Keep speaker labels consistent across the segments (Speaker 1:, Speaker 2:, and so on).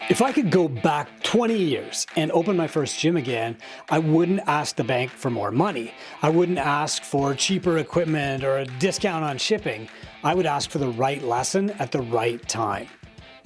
Speaker 1: If I could go back 20 years and open my first gym again, I wouldn't ask the bank for more money. I wouldn't ask for cheaper equipment or a discount on shipping. I would ask for the right lesson at the right time.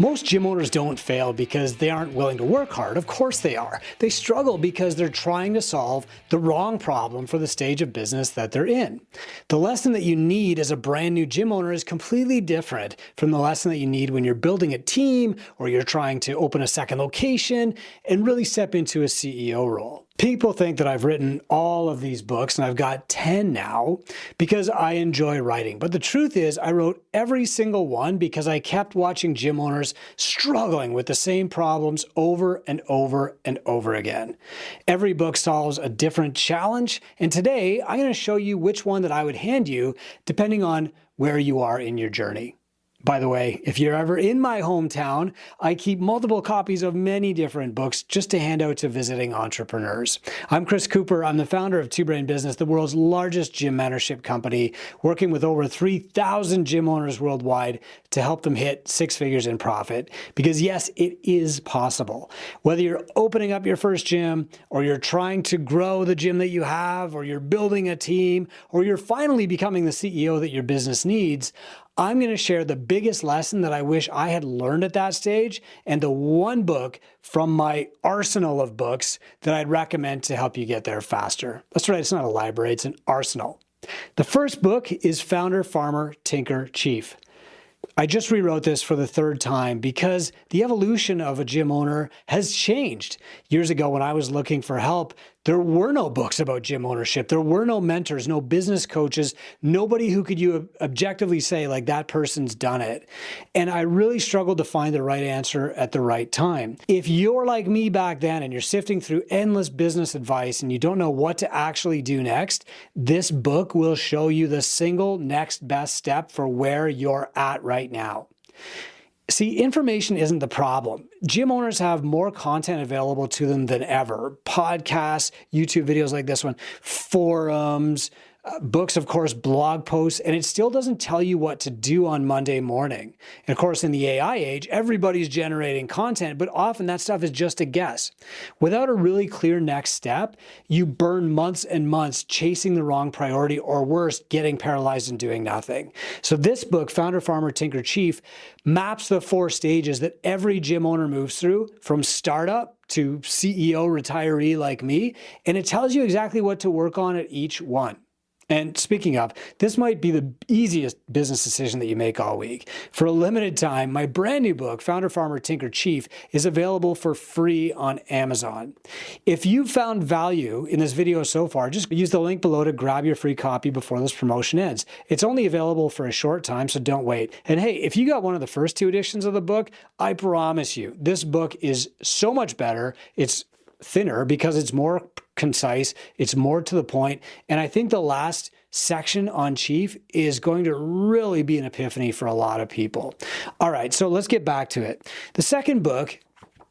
Speaker 1: Most gym owners don't fail because they aren't willing to work hard. Of course they are. They struggle because they're trying to solve the wrong problem for the stage of business that they're in. The lesson that you need as a brand new gym owner is completely different from the lesson that you need when you're building a team or you're trying to open a second location and really step into a CEO role. People think that I've written all of these books, and I've got 10 now, because I enjoy writing. But the truth is, I wrote every single one because I kept watching gym owners struggling with the same problems over and over and over again. Every book solves a different challenge, and today I'm going to show you which one that I would hand you depending on where you are in your journey. By the way, if you're ever in my hometown, I keep multiple copies of many different books just to hand out to visiting entrepreneurs. I'm Chris Cooper. I'm the founder of Two Brain Business, the world's largest gym mentorship company, working with over 3,000 gym owners worldwide to help them hit six figures in profit. Because yes, it is possible. Whether you're opening up your first gym, or you're trying to grow the gym that you have, or you're building a team, or you're finally becoming the CEO that your business needs, I'm going to share the biggest lesson that I wish I had learned at that stage and the one book from my arsenal of books that I'd recommend to help you get there faster. That's right, it's not a library, it's an arsenal. The first book is Founder, Farmer, Tinker, Chief. I just rewrote this for the third time because the evolution of a gym owner has changed. Years ago, when I was looking for help, there were no books about gym ownership. There were no mentors, no business coaches, nobody who could you objectively say, like, that person's done it. And I really struggled to find the right answer at the right time. If you're like me back then and you're sifting through endless business advice and you don't know what to actually do next, this book will show you the single next best step for where you're at right now. See, information isn't the problem. Gym owners have more content available to them than ever. Podcasts, YouTube videos like this one, forums, books, of course, blog posts, and it still doesn't tell you what to do on Monday morning. And of course, in the AI age, everybody's generating content, but often that stuff is just a guess. Without a really clear next step, you burn months and months chasing the wrong priority, or worse, getting paralyzed and doing nothing. So this book, Founder, Farmer, Tinker, Chief, maps the 4 stages that every gym owner moves through, from startup to CEO retiree like me, and it tells you exactly what to work on at each one. And speaking of, this might be the easiest business decision that you make all week. For a limited time, my brand new book, Founder, Farmer, Tinker, Chief, is available for free on Amazon. If you've found value in this video so far, just use the link below to grab your free copy before this promotion ends. It's only available for a short time, so don't wait. And hey, if you got one of the first 2 editions of the book, I promise you, this book is so much better. It's thinner because it's more concise, it's more to the point, and I think the last section on Chief is going to really be an epiphany for a lot of people. All right, so let's get back to it. The second book,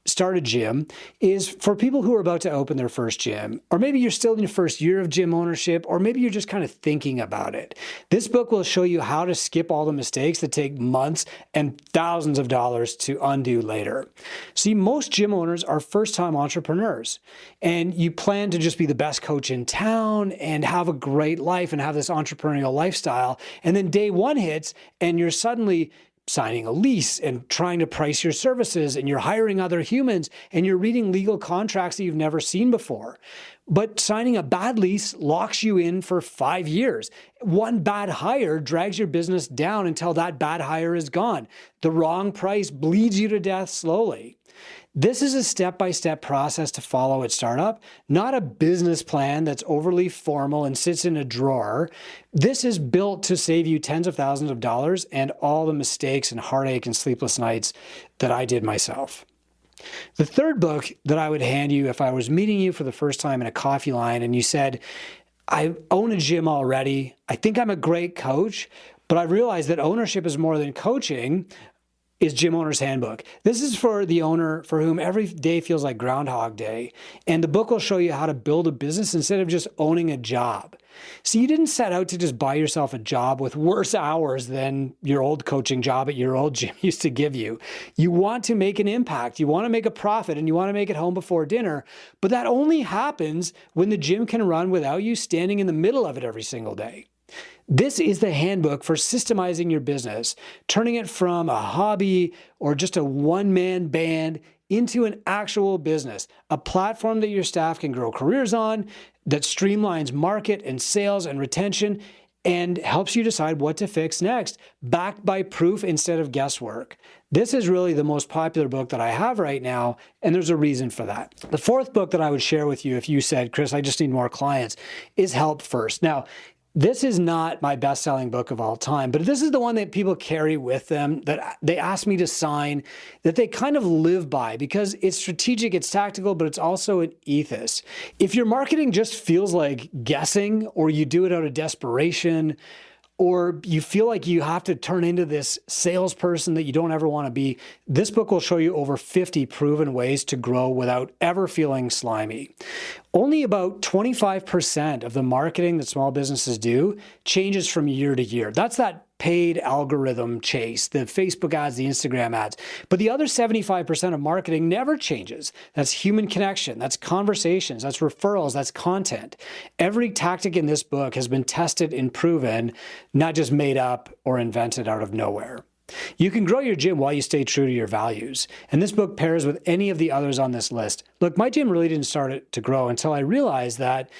Speaker 1: Start a Gym, is for people who are about to open their first gym, or maybe you're still in your first year of gym ownership, or maybe you're just kind of thinking about it. This book will show you how to skip all the mistakes that take months and thousands of dollars to undo later. See, most gym owners are first-time entrepreneurs, and you plan to just be the best coach in town and have a great life and have this entrepreneurial lifestyle, and then day one hits and you're suddenly signing a lease and trying to price your services, and you're hiring other humans, and you're reading legal contracts that you've never seen before. But signing a bad lease locks you in for 5 years. One bad hire drags your business down until that bad hire is gone. The wrong price bleeds you to death slowly. This is a step-by-step process to follow at startup, not a business plan that's overly formal and sits in a drawer. This is built to save you tens of thousands of dollars and all the mistakes and heartache and sleepless nights that I did myself. The third book that I would hand you if I was meeting you for the first time in a coffee line and you said, I own a gym already, I think I'm a great coach, but I realized that ownership is more than coaching, is Gym Owner's Handbook. This is for the owner for whom every day feels like Groundhog Day. And the book will show you how to build a business instead of just owning a job. See, you didn't set out to just buy yourself a job with worse hours than your old coaching job at your old gym used to give you. You want to make an impact, you want to make a profit, and you want to make it home before dinner, but that only happens when the gym can run without you standing in the middle of it every single day. This is the handbook for systemizing your business, turning it from a hobby or just a one-man band into an actual business, a platform that your staff can grow careers on, that streamlines market and sales and retention, and helps you decide what to fix next, backed by proof instead of guesswork. This is really the most popular book that I have right now, and there's a reason for that. The fourth book that I would share with you if you said, Chris, I just need more clients, is Help First. Now, this is not my best-selling book of all time, but this is the one that people carry with them, that they ask me to sign, that they kind of live by because it's strategic, it's tactical, but it's also an ethos. If your marketing just feels like guessing, or you do it out of desperation, or you feel like you have to turn into this salesperson that you don't ever want to be, this book will show you over 50 proven ways to grow without ever feeling slimy. Only about 25% of the marketing that small businesses do changes from year to year. That's that paid algorithm chase, the Facebook ads, the Instagram ads. But the other 75% of marketing never changes. That's human connection, that's conversations, that's referrals, that's content. Every tactic in this book has been tested and proven, not just made up or invented out of nowhere. You can grow your gym while you stay true to your values. And this book pairs with any of the others on this list. Look, my gym really didn't start to grow until I realized that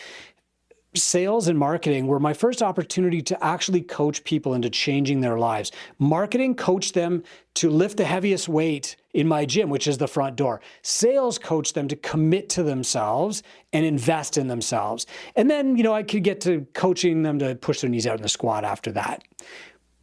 Speaker 1: sales and marketing were my first opportunity to actually coach people into changing their lives. Marketing coached them to lift the heaviest weight in my gym, which is the front door. Sales coached them to commit to themselves and invest in themselves. And then, I could get to coaching them to push their knees out in the squat after that.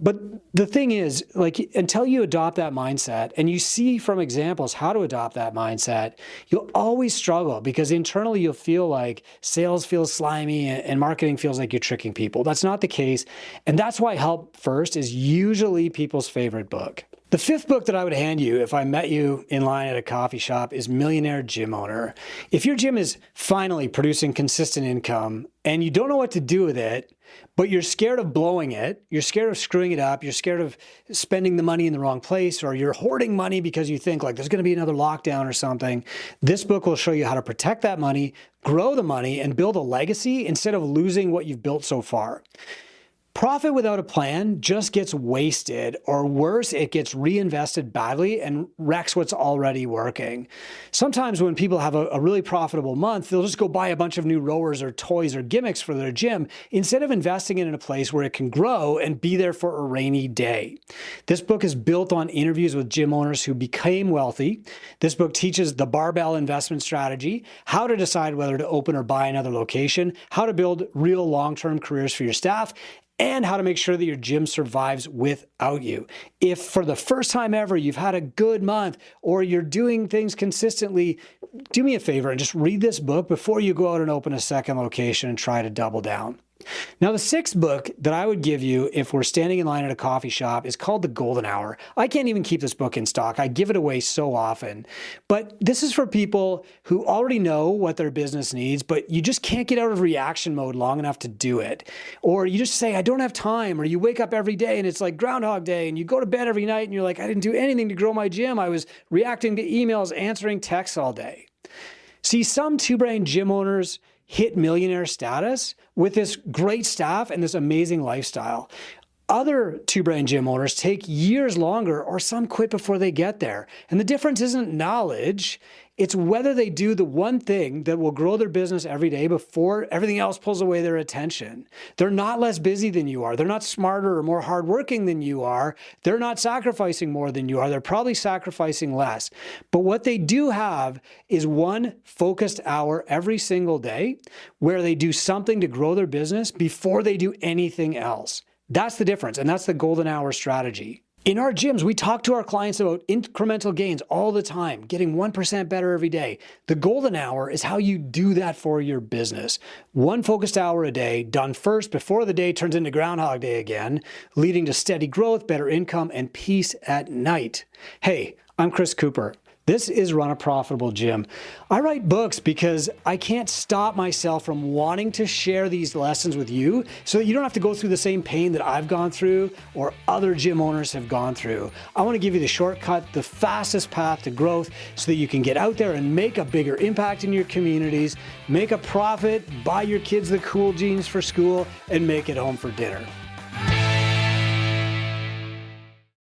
Speaker 1: But the thing is, until you adopt that mindset and you see from examples how to adopt that mindset, you'll always struggle because internally you'll feel like sales feels slimy and marketing feels like you're tricking people. That's not the case. And that's why Help First is usually people's favorite book. The fifth book that I would hand you if I met you in line at a coffee shop is Millionaire Gym Owner. If your gym is finally producing consistent income and you don't know what to do with it, but you're scared of blowing it, you're scared of screwing it up, you're scared of spending the money in the wrong place, or you're hoarding money because you think there's going to be another lockdown or something, this book will show you how to protect that money, grow the money, and build a legacy instead of losing what you've built so far. Profit without a plan just gets wasted, or worse, it gets reinvested badly and wrecks what's already working. Sometimes when people have a really profitable month, they'll just go buy a bunch of new rowers or toys or gimmicks for their gym instead of investing it in a place where it can grow and be there for a rainy day. This book is built on interviews with gym owners who became wealthy. This book teaches the barbell investment strategy, how to decide whether to open or buy another location, how to build real long-term careers for your staff, and how to make sure that your gym survives without you. If for the first time ever you've had a good month or you're doing things consistently, do me a favor and just read this book before you go out and open a second location and try to double down. Now, the sixth book that I would give you if we're standing in line at a coffee shop is called The Golden Hour. I can't even keep this book in stock. I give it away so often. But this is for people who already know what their business needs, but you just can't get out of reaction mode long enough to do it. Or you just say, I don't have time. Or you wake up every day and it's like Groundhog Day, and you go to bed every night and you're like, I didn't do anything to grow my gym. I was reacting to emails, answering texts all day. See, some two-brain gym owners hit millionaire status with this great staff and this amazing lifestyle. Other two-brain gym owners take years longer, or some quit before they get there. And the difference isn't knowledge, it's whether they do the one thing that will grow their business every day before everything else pulls away their attention. They're not less busy than you are. They're not smarter or more hardworking than you are. They're not sacrificing more than you are. They're probably sacrificing less. But what they do have is one focused hour every single day where they do something to grow their business before they do anything else. That's the difference, and that's the golden hour strategy. In our gyms, we talk to our clients about incremental gains all the time, getting 1% better every day. The golden hour is how you do that for your business. One focused hour a day, done first before the day turns into Groundhog Day again, leading to steady growth, better income, and peace at night. Hey, I'm Chris Cooper. This is Run a Profitable Gym. I write books because I can't stop myself from wanting to share these lessons with you so that you don't have to go through the same pain that I've gone through or other gym owners have gone through. I want to give you the shortcut, the fastest path to growth so that you can get out there and make a bigger impact in your communities, make a profit, buy your kids the cool jeans for school, and make it home for dinner.